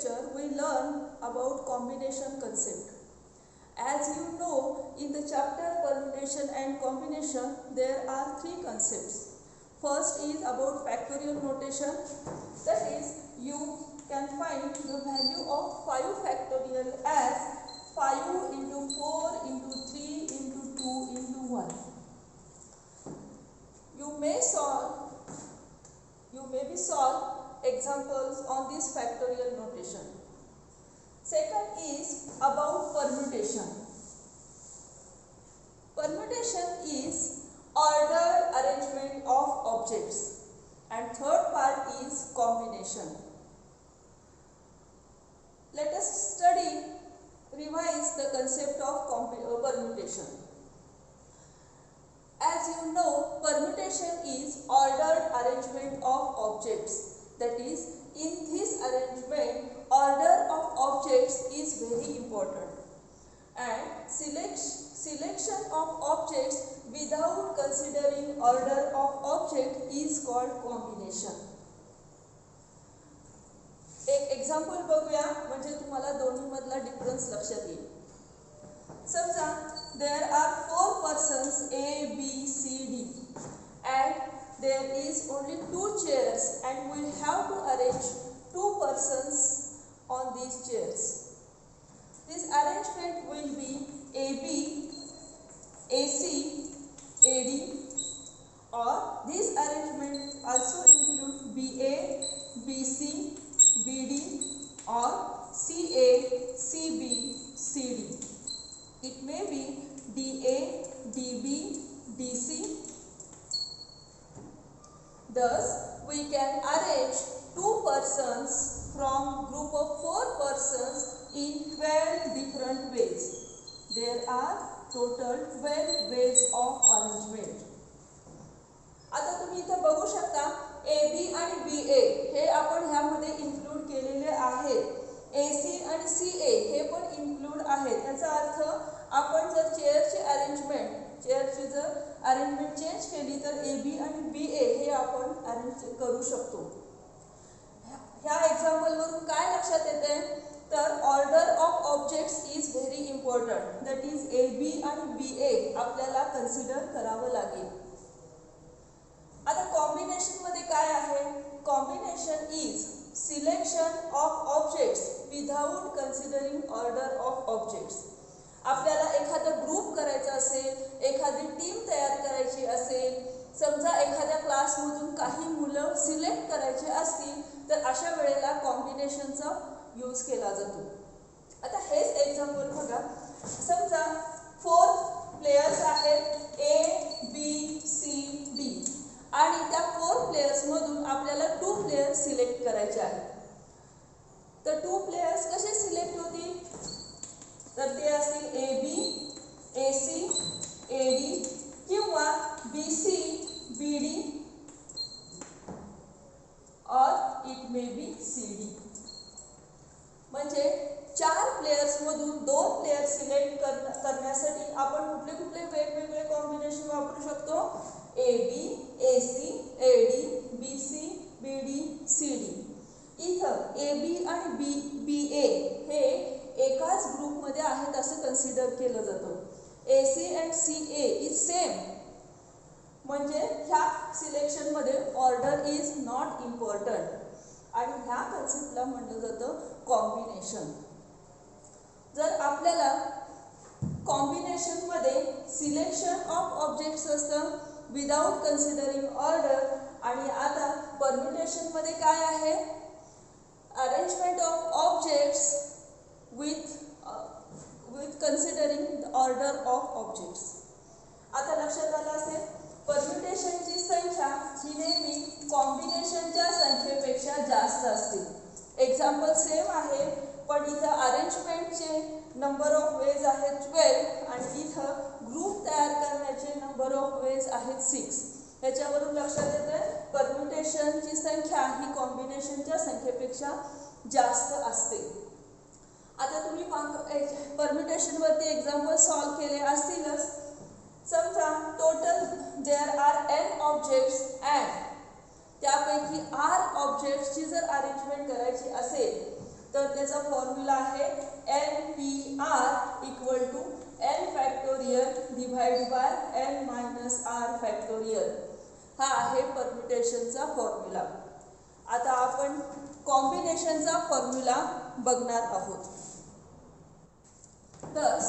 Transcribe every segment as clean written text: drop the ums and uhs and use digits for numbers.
lecture we learn about combination concept. As you know, in the chapter permutation and combination there are three concepts. First is about factorial notation, that is you can find the value of 5 factorial as 5 into 4 into 3 into 2 into 1. You may be solve examples on this factorial notation. Second is about permutation. Permutation is ordered arrangement of objects, and third part is combination. Let us revise the concept of permutation. As you know, permutation is ordered arrangement of objects. That is, in this arrangement, order of objects is very important. And selection of objects without considering order of object is called combination. एक example बघूया म्हणजे तुम्हाला दोन्ही मधला difference लक्षात येईल. समजा there are 4 persons A, B, C, D and there is only 2 chairs and we have to arrange 2 persons on these chairs. This arrangement will be AB, AC, AD, or this arrangement also include BA, BC, BD or CA, CB, CD. It may be DA, DB, DC. Thus, we can arrange 2 persons from group of 4 persons in 12 different ways. There are total 12 ways of arrangement. आता तुम्ही इथे बघू शकता AB आणि BA हे आपण ह्यामध्ये include केलेले आहेत. AC आणि CA हे पण इन्क्लूड आहेत. याचा अर्थ आपण जर चेअरची अरेंजमेंट चेंज केली तर AB आणि BA हे आपण अरेंज करू शकतो. ह्या एक्झाम्पल वरून काय लक्षात येते तर order of objects is very important. That is AB आणि BA आपल्याला कन्सिडर करावं लागेल. आता कॉम्बिनेशन मध्ये काय आहे? Combination is selection of objects without considering order of objects. आपल्याला एखादा ग्रुप करायचा असेल, एखादी टीम तयार करायची असेल, समजा एखाद्या क्लासमधून काही मुलं सिलेक्ट करायचे असतील तर अशा वेळेला कॉम्बिनेशनचा यूज केला जातो. आता हेच एक्झाम्पल बघा. समजा 4 प्लेयर्स आहेत A, B, C, D आणि त्या 4 प्लेयर्स मधून आपल्याला 2 प्लेयर्स सिलेक्ट करायचे आहेत. तर 2 प्लेयर्स कसे सिलेक्ट होतील तर ते असतील AB, AC, AD किंवा BC, BD और इट मे बी CD. म्हणजे 4 प्लेयर्स मधून 2 प्लेयर सिलेक्ट करण्यासाठी आपण कुठले वेगवेगळे कॉम्बिनेशन वापरू शकतो? AB, AC, AD, BC, BD, CD. इथं AB आणि BA हे एकाच ग्रुपमध्ये आहेत असं कन्सिडर केलं जातं. AC and CA is same. म्हणजे ह्या सिलेक्शनमध्ये ऑर्डर इज नॉट इम्पॉर्टंट आणि ह्या कन्सेप्टला म्हटलं जातं कॉम्बिनेशन. जर आपल्याला कॉम्बिनेशनमध्ये सिलेक्शन ऑफ ऑब्जेक्ट्स असतं विदाउट कन्सिडरिंग ऑर्डर आणि आता परम्युटेशनमध्ये काय आहे? Arrangement of objects with considering the order of objects. आता लक्षात आलं असेल परम्युटेशनची संख्या ही नेहमी कॉम्बिनेशनच्या संख्येपेक्षा जास्त असते. एक्झाम्पल सेम आहे पण इथं अरेंजमेंटचे नंबर ऑफ वेज आहेत 12 आणि इथं ग्रुप तयार करण्याचे नंबर ऑफ वेज आहेत 6. याच्यावरून लक्षात येतं परम्युटेशनची संख्या ही कॉम्बिनेशनच्या संख्येपेक्षा जास्त असते. आता तुम्ही परम्युटेशन वरती एक्झाम्पल सॉल्व केले असतीलच. समजा total there are n objects and त्यापैकी r ऑब्जेक्ट्सची जर अरेंजमेंट करायची असेल तर त्याचा फॉर्म्युला आहे NPR equal to n factorial divide by n minus r factorial. हा आहे परम्युटेशनचा फॉर्म्युला. आता आपण कॉम्बिनेशनचा फॉर्म्युला बघणार आहोत. Thus,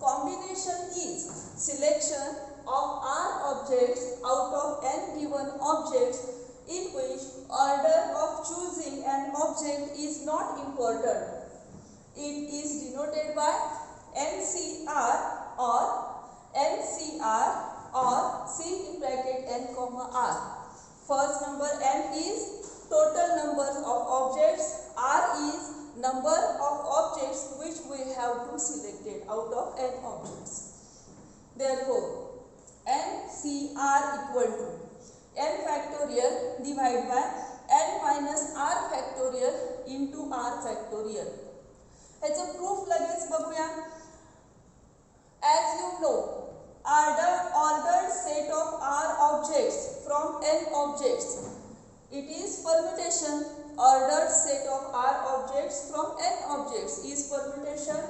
combination is selection of r objects out of n given objects in which order of choosing an object is not important. It is denoted by NCR or NCR or C in bracket n comma r. First number n is total number of objects, r is number of objects which we have to selected out of n objects. Therefore, NCR equal to n factorial divided by n minus r factorial into r factorial. ह्याचं proof लगेच बघूया. As you know, ordered set of r objects from n objects. It is permutation. Ordered set of r objects from n objects is permutation.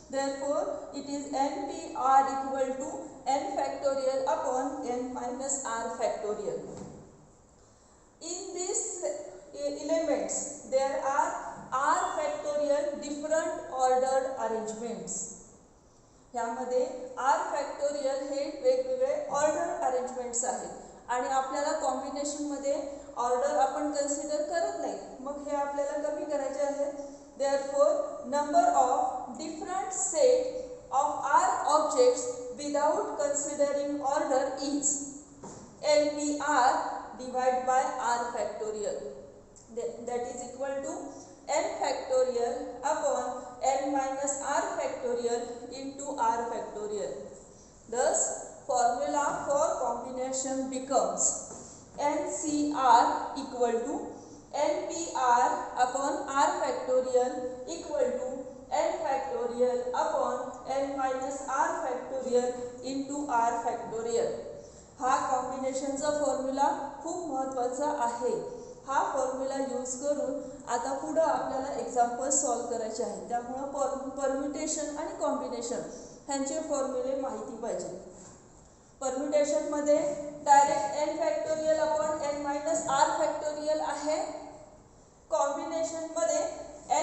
Therefore, it is NPR equal to n factorial upon n minus r factorial. In these elements, there are r factorial different ordered arrangements. यामध्ये r factorial हे वेगवेगळे order arrangements आहेत आणि आपल्याला कॉम्बिनेशनमध्ये order आपण consider करत नाही, मग हे आपल्याला कमी करायचे आहे. Therefore, number of different set of r objects without considering order is NPR divided by r factorial. That is equal to n factorial upon n minus r factorial into r factorial. Thus, formula for combination becomes NCR equal to NPR upon r factorial equal to n factorial upon n minus r factorial into r factorial. हा कॉम्बिनेशनचा formula खूप महत्त्वाचा आहे. हा formula use करून आता पुढे आपल्याला example solve करायचे आहेत. त्यामुळे परम्युटेशन आणि कॉम्बिनेशन ह्यांचे फॉर्म्युले माहिती पाहिजे. परम्युटेशनमध्ये direct n factorial upon n minus r factorial आहे. कॉम्बिनेशनमध्ये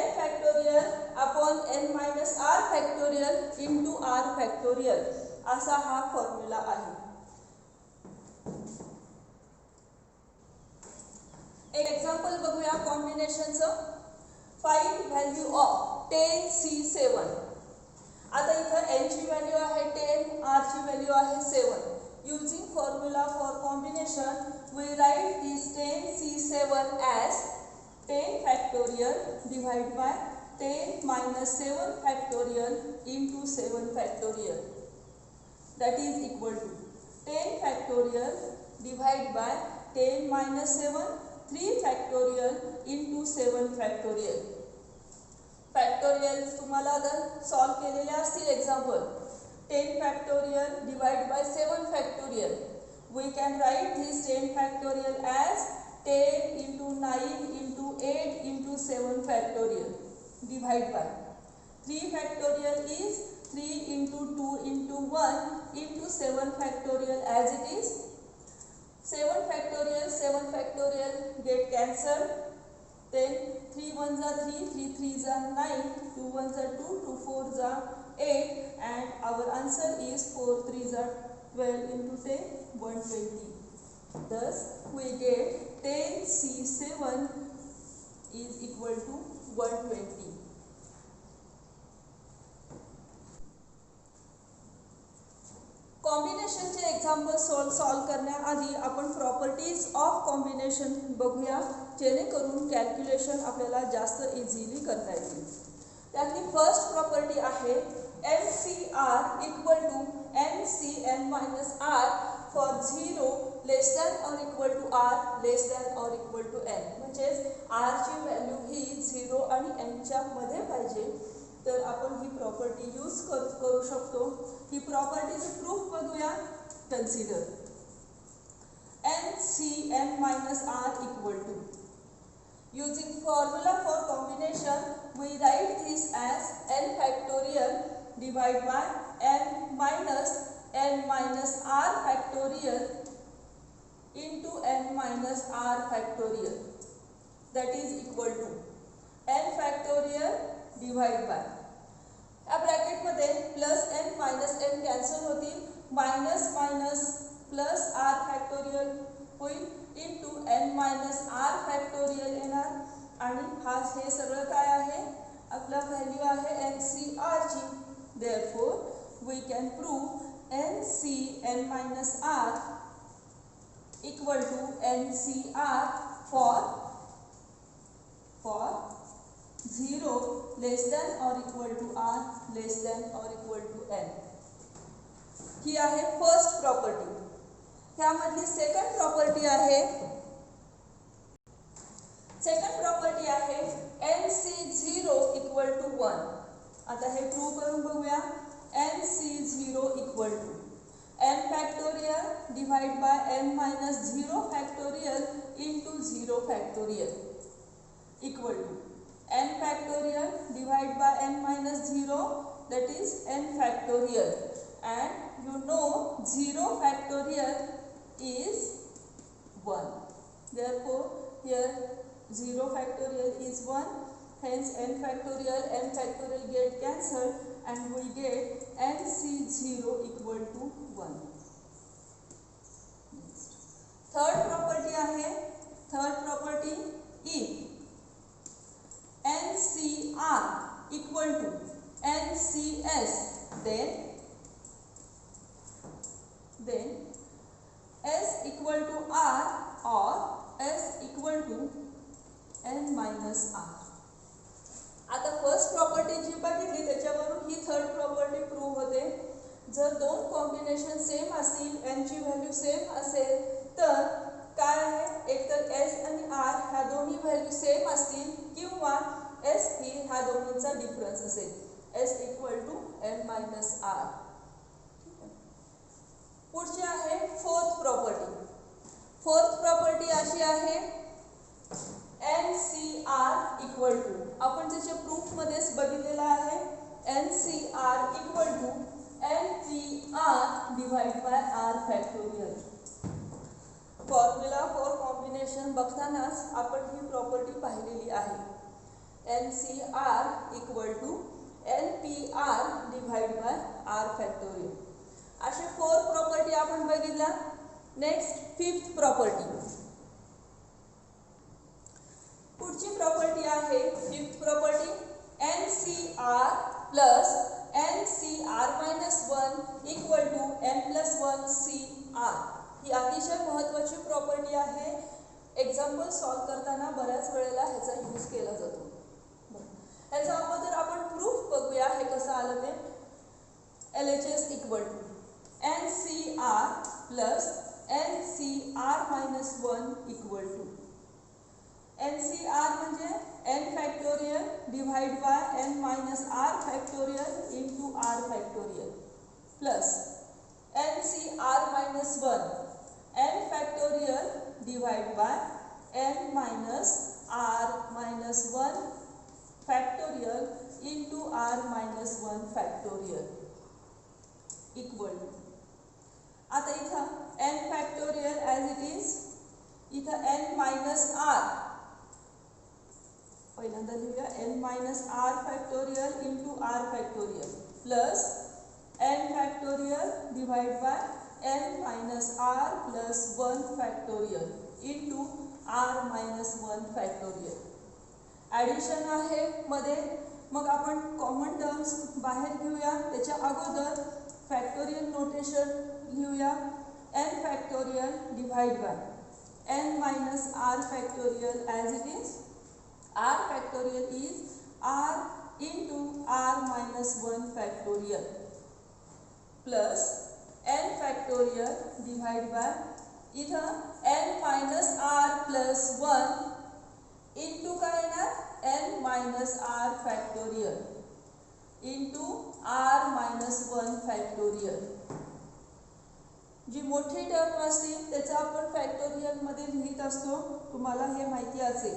n factorial upon n minus r factorial into r factorial असा हा फॉर्म्युला आहे. एक एक्झाम्पल बघूया कॉम्बिनेशनचं. Find value of 10C7. आता इथं n ची व्हॅल्यू आहे 10, r ची व्हॅल्यू आहे 7. Using formula for combination, we write this 10C7 as 10 factorial divided by 10 minus 7 factorial into 7 factorial. That is equal to 10 factorial divided by 10 minus 7 3 factorial into 7 factorial. Factorial तुम्हाला जर solve केलेले असतील example 10 factorial divided by 7 factorial, we can write this 10 factorial as 10 into 9 into 8 into 7 factorial divided by 3 factorial is 3 into 2 into 1 into 7 factorial as it is. 7 factorial get cancelled. Then 3 1s are 3, 3 3s are 9, 2 1s are 2, 2 4s are 8, and our answer is 4 3s are 12 into 10, 120. Thus, we get 10C7 is equal to 120. कॉम्बिनेशनचे example solve करण्याआधी आपण properties of combination बघूया, जेणेकरून calculation आपल्याला जास्त easily करता येतील. त्यातली फर्स्ट प्रॉपर्टी आहे NCR equal to NCn minus r for 0 less than or equal to r less than or equal to n. म्हणजेच r ची व्हॅल्यू ही 0 आणि n च्या मध्ये पाहिजे. तर आपण ही प्रॉपर्टी यूज करू शकतो. ही प्रॉपर्टीचं प्रूफ बघूया. Consider NCn minus r equal to Using formula for combination, we write this as n factorial divided by n minus r factorial into n minus r factorial, that is equal to n factorial divided by, या bracket मध्ये plus n minus n cancel होतील, minus minus plus r factorial होईल into n minus r factorial येणार आणि हा हे सगळं काय आहे आपला व्हॅल्यू आहे NCR ची. Therefore we can prove NC n minus r equal to NCR for 0 less than or equal to r less than or equal to n. ही आहे फर्स्ट प्रॉपर्टी. ह्यामधली सेकंड प्रॉपर्टी आहे NC0 इक्वल टू 1. आता हे prove करून बघूया. NC0 equal to n factorial divide by n minus 0 factorial into 0 factorial equal to n factorial divided by n minus 0, that is n factorial, and you know 0 factorial is 1. Therefore here 0 factorial is 1, hence n factorial get cancelled and we get NC0 equal to 1. Next. Third property if NCR equal to NCS, then S equal to R or S equal to n minus R. आता first property जी बघितली त्याच्यावरून ही third property prove होते. जर दोन combination same असतील, n ची value same असेल तर काय आहे, एकतर S आणि R ह्या दोन्ही व्हॅल्यू सेम असतील किंवा S ही ह्या दोन्हींचा डिफरन्स असेल, S equal to n minus R. पुढची आहे फोर्थ प्रॉपर्टी अशी आहे NCR इक्वल टू, आपण त्याच्या प्रूफ मध्येच बघितलेलं आहे, NCR equal to NPR divide by R factorial. Formula for combination बघतानाच आपण ही प्रॉपर्टी पाहिलेली आहे. NCR equal to NPR divide by R factorial. असे 4 प्रॉपर्टी आपण बघितल्या. Next fifth property. पुढची प्रॉपर्टी आहे fifth property NCR plus NCR minus 1 equal to n plus 1 CR. ही अतिशय महत्त्वाची प्रॉपर्टी आहे. एक्झाम्पल सॉल्व करताना बऱ्याच वेळेला ह्याचा यूज केला जातो. ह्याच्या अगोदर आपण प्रूफ बघूया हे कसं आलं ते. LHS equal to NCR plus NCR minus 1 equal to NCR म्हणजे n factorial divide by n minus r factorial into r factorial plus NCR minus 1 n factorial divide by n minus r minus 1 factorial into r minus 1 factorial equal to. आता इथं n factorial as it is, इथं n minus r पहिल्यांदा लिहूया, n minus r factorial into r factorial plus n factorial divide by n minus r plus 1 factorial into r minus 1 factorial. Addition आहे मध्ये, मग आपण common terms बाहेर घेऊया. त्याच्या अगोदर फॅक्टोरियल नोटेशन लिहूया. n factorial divide by n minus r factorial as it is. r factorial is r into r minus 1 factorial plus n factorial divide by इथं n minus r plus 1 into काय येणार n minus r factorial into r minus 1 factorial. जी मोठी term असते त्याचा आपण factorial मध्ये लिहित असतो, तुम्हाला हे माहिती असेल.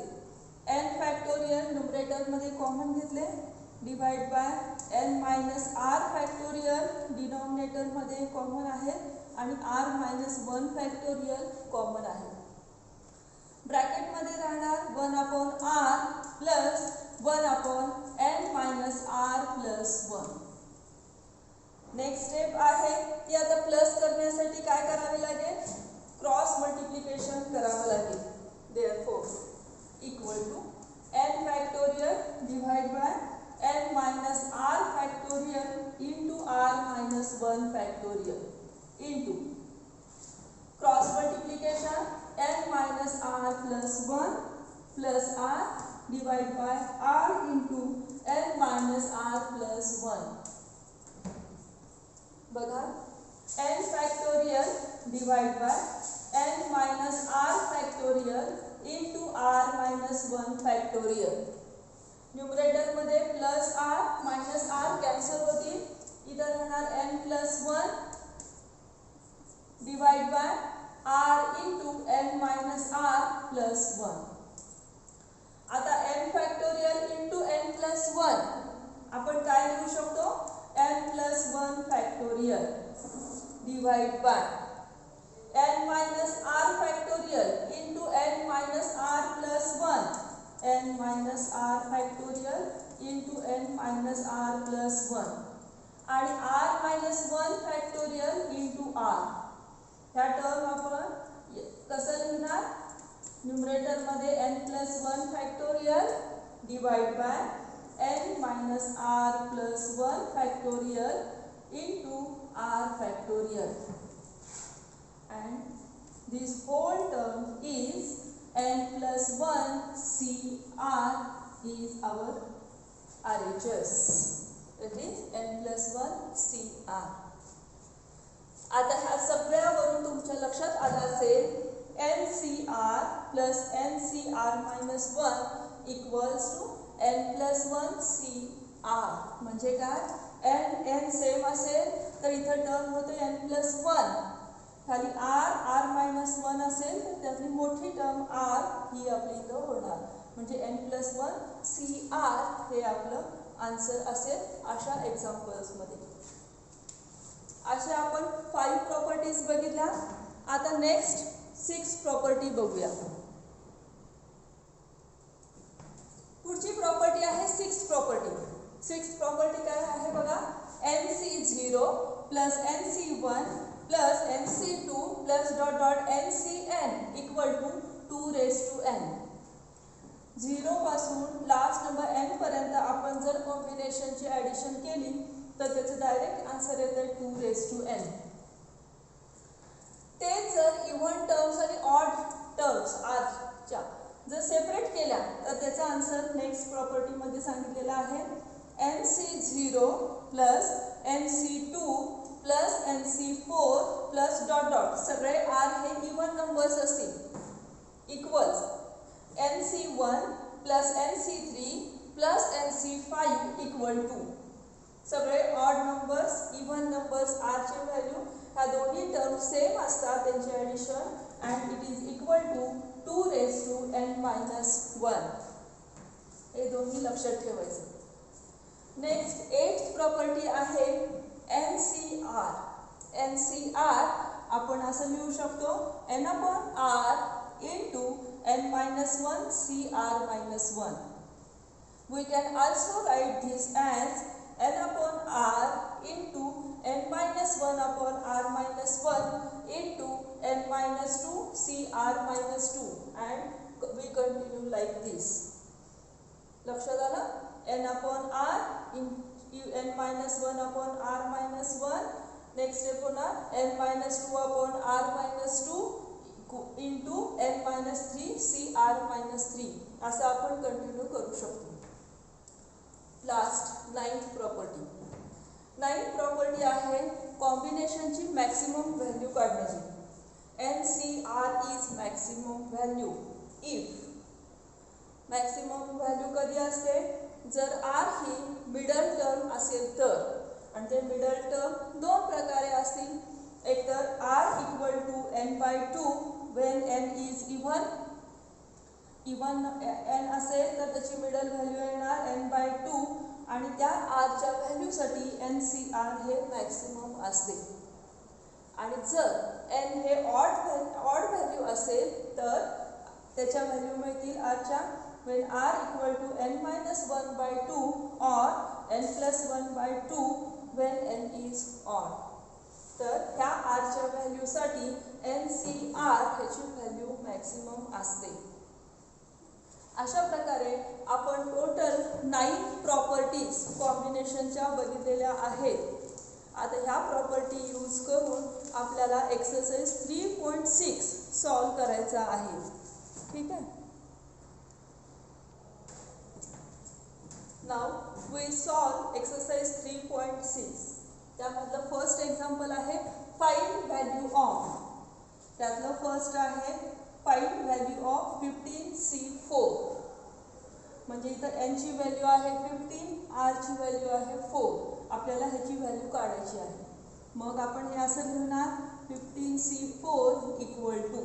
n फॅक्टोरियल न्यूमरेटरमध्ये कॉमन घेतले, divide by n minus r factorial डिनॉमिनेटरमध्ये कॉमन आहे आणि r मायनस 1 फॅक्टोरियल कॉमन आहे. ब्रॅकेटमध्ये राहणार 1 upon r plus 1 upon n minus r plus 1. Next step आहे की आता प्लस करण्यासाठी काय करावे लागेल, क्रॉस मल्टिप्लिकेशन करावं लागेल. Therefore equal to n factorial divide by n minus r factorial into r minus 1 factorial into cross multiplication n minus r plus 1 plus r divide by r into n minus r plus 1. बघा n factorial divide by n minus r factorial into r minus 1 factorial. न्यूमरेटरमध्ये plus r minus r cancel होतील, इथं राहणार n plus 1 divide by r into n minus r plus 1. आता n factorial into n plus 1 आपण काय लिहू शकतो, n plus 1 factorial divide by n minus r factorial into n minus r plus 1, n minus r factorial into n minus r plus 1 आणि r minus 1 factorial into r. ह्या term आपण कसं लिहिणार, न्यूमरेटरमध्ये n plus 1 factorial divide by n minus r plus 1 factorial into r factorial. And this whole term is n plus 1 CR is our RHS. It is n plus 1 CR. आता ह्या सगळ्यावरून तुमच्या लक्षात आलं असेल NCR plus NCR minus 1 equals to n plus 1 CR. म्हणजे काय, n same असेल तर इथं टर्म होते n plus 1, खाली r मायनस 1 असेल तर त्यातली मोठी टर्म r ही आपली इथं होणार. म्हणजे n प्लस 1 CR हे आपलं आन्सर असेल अशा एक्झाम्पल्समध्ये. अशा आपण 5 प्रॉपर्टीज बघितल्या. आता नेक्स्ट 6 प्रॉपर्टी बघूया. पुढची प्रॉपर्टी आहे 6 प्रॉपर्टी. 6 प्रॉपर्टी काय आहे बघा, NC0 plus NC1 plus NC2 plus dot dot NCN equal to 2 raise to n. 0 पासून लास्ट नंबर n पर्यंत आपण जर कॉम्बिनेशनची ॲडिशन केली तर त्याचं डायरेक्ट आन्सर येते 2 रेज टू n. ते जर इव्हन टर्म्स आणि ऑड टर्म्स आजच्या जर सेपरेट केल्या तर त्याचा आन्सर नेक्स्ट प्रॉपर्टीमध्ये सांगितलेला आहे NC0 plus NC2 plus NC4 plus dot dot सगळे r हे इव्हन नंबर्स असतील equals NC1 plus NC3 plus NC5 equal to सगळे odd numbers even numbers r चे व्हॅल्यू ह्या दोन्ही टर्म सेम असतात त्यांचे addition and it is equal to 2 raise to n minus 1. हे दोन्ही लक्षात ठेवायचं. नेक्स्ट 8th प्रॉपर्टी आहे NCR. NCR आपण असं लिहू शकतो n upon r into n minus 1 CR minus 1. We can also write this as n upon r into n minus 1 upon r minus 1 into n minus 2 CR minus 2 and we continue like this. लक्षात आलं, n upon r n minus 1 upon r minus 1. Next step होणार n minus 2 upon r minus 2 into n minus 3 CR minus 3. असं आपण continue करू शकतो. Last 9th property. 9th property आहे कॉम्बिनेशनची maximum value काढण्याची. NCR is maximum value if. Maximum value कधी असते, जर r ही मिडल टर्म असेल तर, आणि ते मिडल टर्म दोन प्रकारे असतील. एक तर r equal to n by 2 when n is even even n असेल तर त्याची मिडल व्हॅल्यू येणार n/2 आणि त्या आरच्या व्हॅल्यूसाठी NCR हे मॅक्सिमम असते. आणि जर n हे ऑड व्हॅल्यू असेल तर त्याच्या व्हॅल्यू मिळतील आरच्या when r equal to n-1/2 or n+1/2 when n is odd. तर ह्या आरच्या व्हॅल्यूसाठी NCR ह्याची व्हॅल्यू मॅक्सिमम असते. अशा प्रकारे आपण टोटल 9 प्रॉपर्टीज कॉम्बिनेशनच्या बघितलेल्या आहेत. आता ह्या प्रॉपर्टी यूज करून आपल्याला एक्सरसाइज 3.6 सॉल्व करायचा आहे. ठीक आहे. Now we solve exercise 3.6. त्यामधलं फर्स्ट एक्झाम्पल आहे फाइंड व्हॅल्यू ऑफ. त्यातलं फर्स्ट आहे फाइंड व्हॅल्यू ऑफ 15C4. म्हणजे इथं n ची व्हॅल्यू आहे 15, r ची व्हॅल्यू आहे 4. आपल्याला ह्याची व्हॅल्यू काढायची आहे. मग आपण हे असं लिहिणार 15C4 equal to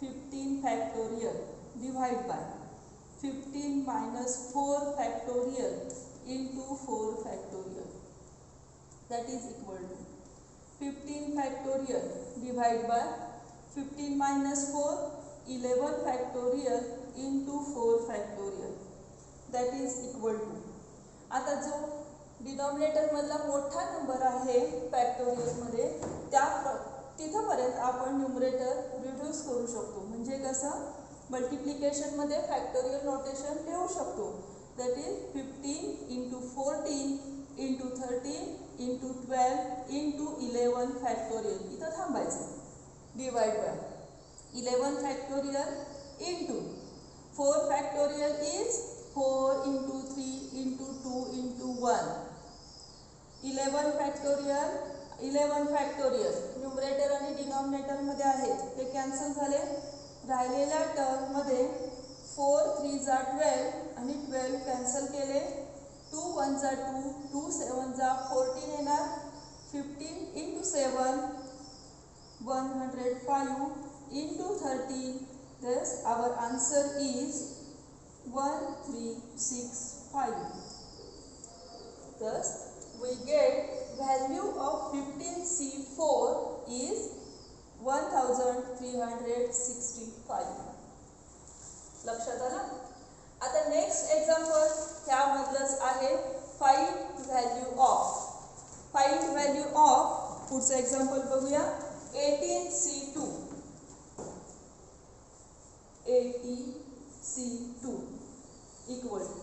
15 factorial divide by 15 minus 4 factorial into 4 factorial. That is equal to 15 factorial divided by 15 minus 4 11 factorial into 4 factorial. That is equal to. आता जो डिनॉमिनेटर मधला मोठा नंबर आहे फॅक्टोरियल मध्ये त्या तिथपर्यंत आपण न्यूमरेटर रिड्यूस करू शकतो. म्हणजे कसं मल्टिप्लिकेशन मध्ये फॅक्टोरियल नोटेशन लिहू शकतो. That is 15 into 14 into 13 into 12 into 11 factorial. इथं थांबायचं. Divide by 11 factorial into 4 factorial is 4 into 3 into 2 into 1. 11 factorial numerator आणि डिनॉमिनेटर मध्ये आहेत ते कॅन्सल झाले. राहिलेल्या टर्म मध्ये 4 3 जा 12 आणि 12 कॅन्सल केले. 2 1 जा 2 2 7 जा 14 येणार. 15 into 7 105 into 13. Thus our answer is 1365. Thus we get value of 15C4 is 1365. लक्षात आलं. आता नेक्स्ट एक्झाम्पल ह्यामधलंच आहे find value of. Find value of पुढचं एक्झाम्पल बघूया. 18C2 equal to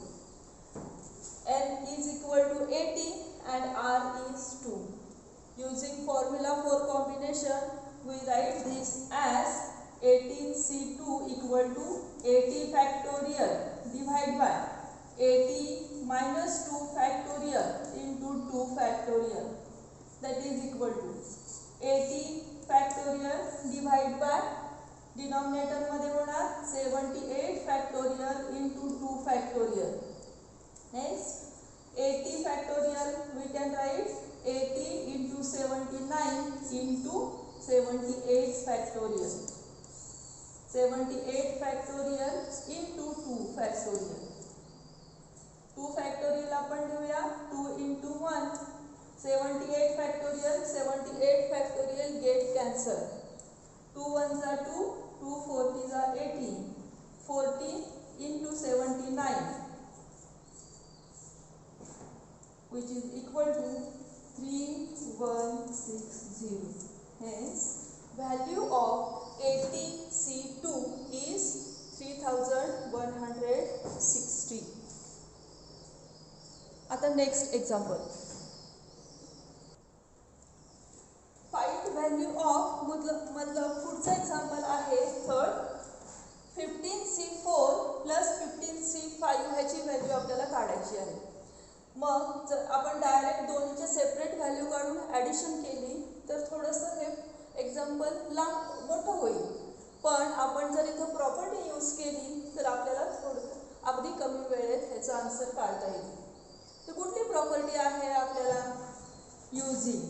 n is equal to 80 and r is 2. Using formula for combination we write this as 18C2 equal to 80 factorial divided by 80 minus 2 factorial into 2 factorial. That is equal to 80 factorial divided by denominator मध्ये होणार 78 factorial into 2 factorial. Next 80 factorial we can write 80 into 79 into 78 factorial. 78 factorial into 2 factorial. 2 factorial आपण लिहूया 2 into 1. 78 factorial get cancel. 2 1 जा 2 2 40 जा 18. 40 into 79 which is equal to 3160. Hence value of 80C2 is 3160. आता next example. Find value of मतलब पुढचं example आहे third. 15C4 plus 15C5 ह्याची value आपल्याला काढायची आहे. मग जर आपण डायरेक्ट दोन्हीचे सेपरेट व्हॅल्यू काढून ॲडिशन केली तर थोडंसं हे एक्झाम्पल मोठं होईल. पण आपण जर इथं प्रॉपर्टी यूज केली तर आपल्याला अगदी कमी वेळेत ह्याचा आन्सर काढता येईल. तर कुठली प्रॉपर्टी आहे आपल्याला युजिंग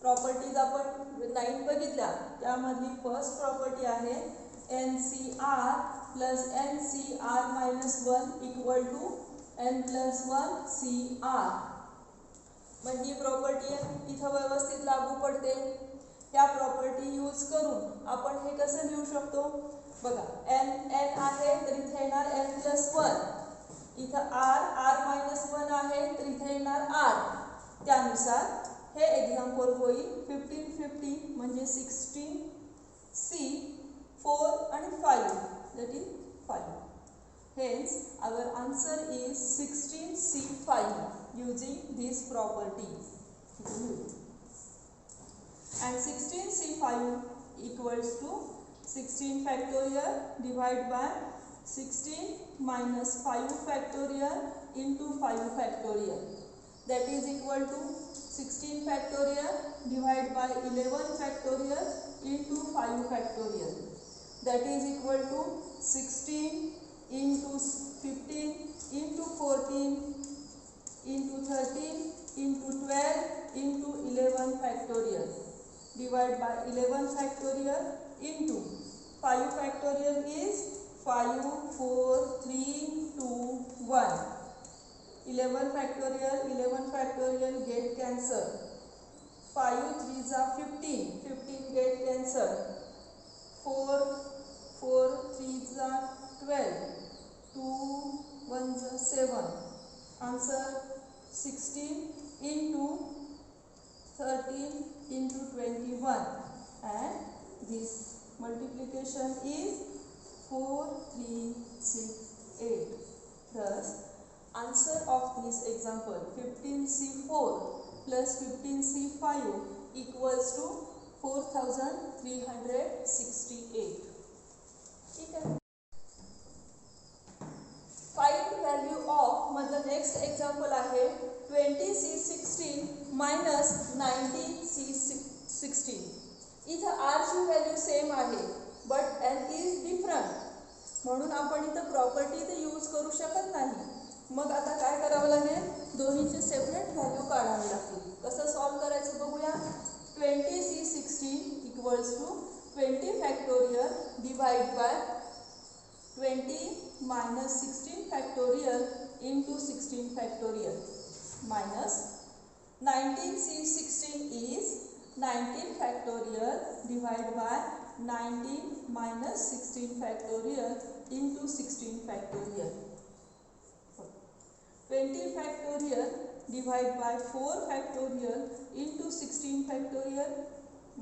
प्रॉपर्टीज आपण 9 बघितल्या. त्यामधली फर्स्ट प्रॉपर्टी आहे NCR plus NCR minus 1 equal to N plus 1 CR. मग ही प्रॉपर्टी इथं व्यवस्थित लागू पडते. या प्रॉपर्टी यूज करून आपण हे कसं लिहू शकतो बघा. n आहे तर इथे येणार n प्लस 1. इथं r मायनस 1 आहे तर इथे येणार r. त्यानुसार हे एक्झाम्पल होईल 1550 म्हणजे 16C 4 आणि 5 that is 5. Hence our answer is 16C5 using this property. And 16C5 equals to 16 factorial divided by 16 minus 5 factorial into 5 factorial. That is equal to 16 factorial divided by 11 factorial into 5 factorial. That is equal to 16 into 15 into 14 into 13 into 12 into 11 factorial divided by 11 factorial into 5 factorial is 5 4 3 2 1. 11 factorial get cancelled. 5 3s are 15 get cancelled. 4 3s are 12. 2 1s are 7. Answer 16 into 13 into 21, and this multiplication is 4 3 6 8. Thus answer of this example 15C4 plus 15C5 equals to 4368. ठीक है. Find value of मतलब next example आहे 20C16 minus 19C16. इथं r ची value same आहे but n is different, म्हणून आपण इथं प्रॉपर्टी तर यूज करू शकत नाही. मग आता काय करावं लागेल, दोन्हीचे सेपरेट व्हॅल्यू काढावी लागतील. कसं सॉल्व करायचं बघूया. 20C16 equals to 20 factorial divide by 20 minus 16 factorial into 16 factorial minus 19C16 is 19 factorial divided by 19 minus 16 factorial into 16 factorial. 20 factorial divided by 4 factorial into 16 factorial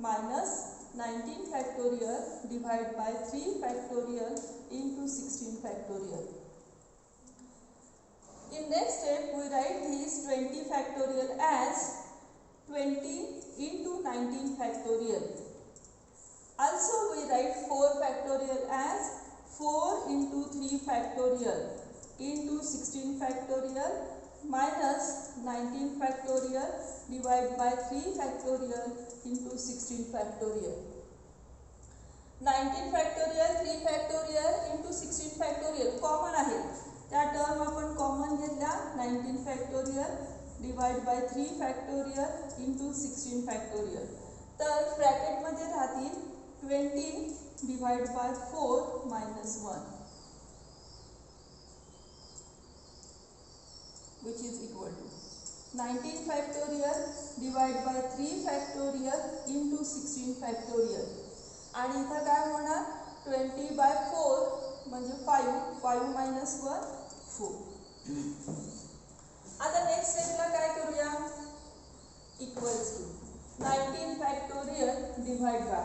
minus 19 factorial divided by 3 factorial into 16 factorial. In next step we write this 20 factorial as 20 into 19 factorial. Also we write 4 factorial as 4 into 3 factorial into 16 factorial minus 19 factorial divided by 3 factorial into 16 factorial. 19 factorial 3 factorial into 16 factorial common आहे. त्या term आपण common घेतल्या. 19 factorial divided by 3 factorial into 16 factorial. तर bracket मध्ये राहतील 20 divided by 4 minus 1 which is equal to 19 factorial divided by 3 factorial into 16 factorial. आणि इथं काय होणार 20 by 4 म्हणजे 5 minus 1 4. आता नेक्स्ट स्टेपला काय करूया. Equals to 19 factorial divided by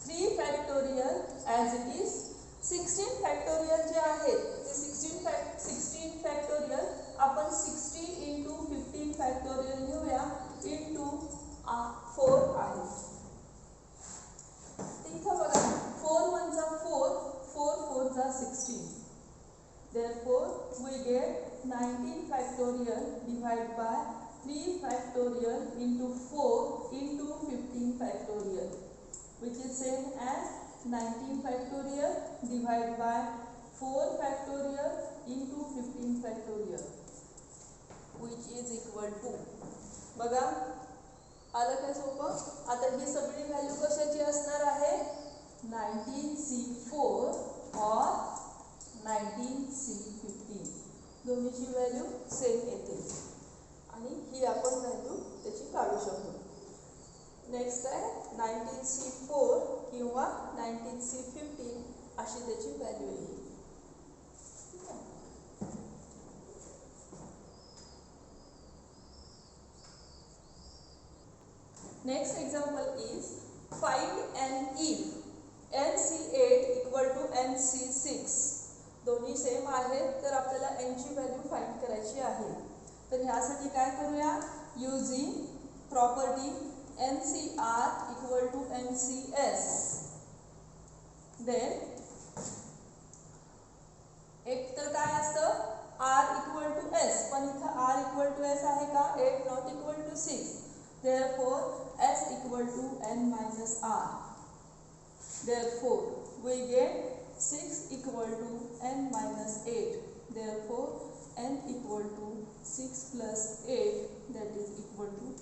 3 factorial as it is 16 factorial जे आहेत ते 16 factorial आपण 60 into 15 factorial लिहूया into 4 आहे. इथं बघा 4 1 जा 4 4 4 जा 16. Therefore we get 19 factorial divided by 3 factorial into 4 into 15 factorial which is same as 19 factorial divided by 4 factorial into 15 factorial which is equal to. बघा आलं काय सोपं. आता ही सगळी व्हॅल्यू कशाची असणार आहे 19C4 or 19C15 दोन्हीची व्हॅल्यू सेम येते आणि ही आपण व्हॅल्यू त्याची काढू शकतो. नेक्स्ट आहे 19C4 किंवा 19C15 अशी त्याची व्हॅल्यू येईल. Next example is find and if NC8 equal to NC6 दोन्ही सेम आहेत तर आपल्याला n ची व्हॅल्यू फाइंड करायची आहे. तर ह्यासाठी काय करूया, using property NCR equal to NCS. Then एक तर काय असतं R equal to S, पण इथं R equal to S आहे का, 8 not equal to 6. Therefore S equal to n minus R. Therefore we get 6 equal to n minus 8. Therefore n equal to 6 plus 8, that is equal to